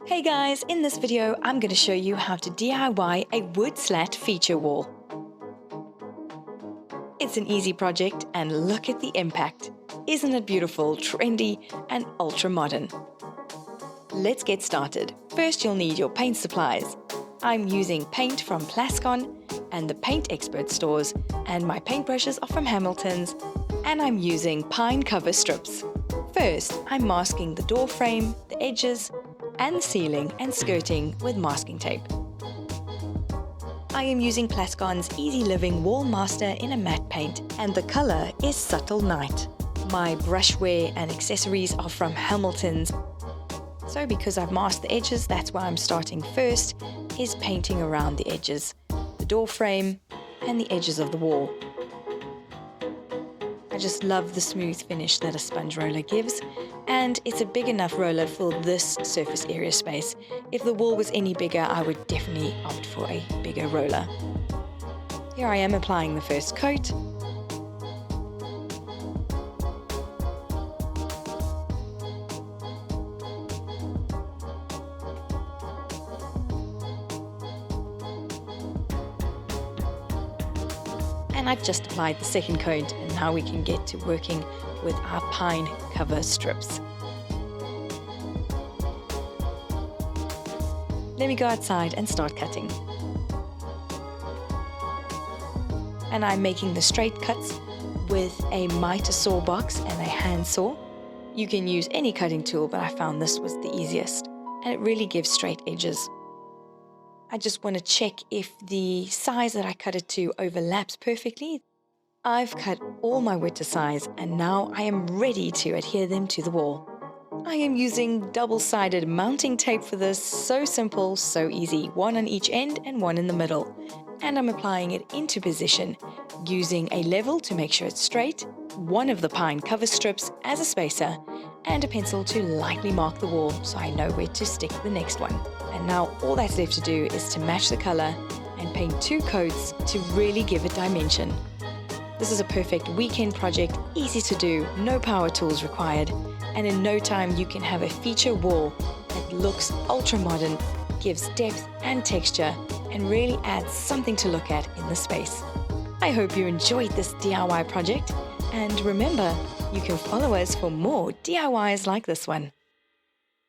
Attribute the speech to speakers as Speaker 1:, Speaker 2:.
Speaker 1: Hey guys, in this video I'm going to show you how to DIY a wood slat feature wall. It's an easy project and look at the impact. Isn't it beautiful, trendy and ultra modern? Let's get started. First you'll need your paint supplies. I'm using paint from Plascon and the Paint Expert stores, and my paintbrushes are from Hamilton's, and I'm using pine cover strips. First, I'm masking the door frame, the edges, and the ceiling and skirting with masking tape. I am using Plascon's Easy Living Wall Master in a matte paint, and the color is Subtle Night. My brushware and accessories are from Hamilton's. So because I've masked the edges, that's why I'm starting first, is painting around the edges, the door frame and the edges of the wall. I just love the smooth finish that a sponge roller gives, and it's a big enough roller for this surface area space. If the wall was any bigger, I would definitely opt for a bigger roller. Here I am applying the first coat. And I've just applied the second coat, and now we can get to working with our pine cover strips. Let me go outside and start cutting. And I'm making the straight cuts with a miter saw box and a handsaw. You can use any cutting tool, but I found this was the easiest, and it really gives straight edges. I just want to check if the size that I cut it to overlaps perfectly. I've cut all my wood to size, and now I am ready to adhere them to the wall. I am using double-sided mounting tape for this. So simple, so easy. One on each end and one in the middle. And I'm applying it into position, using a level to make sure it's straight, one of the pine cover strips as a spacer, and a pencil to lightly mark the wall so I know where to stick the next one. And now all that's left to do is to match the color and paint 2 coats to really give it dimension. This is a perfect weekend project, easy to do, no power tools required, and in no time you can have a feature wall that looks ultra modern, gives depth and texture, and really adds something to look at in the space. I hope you enjoyed this DIY project, and remember, you can follow us for more DIYs like this one.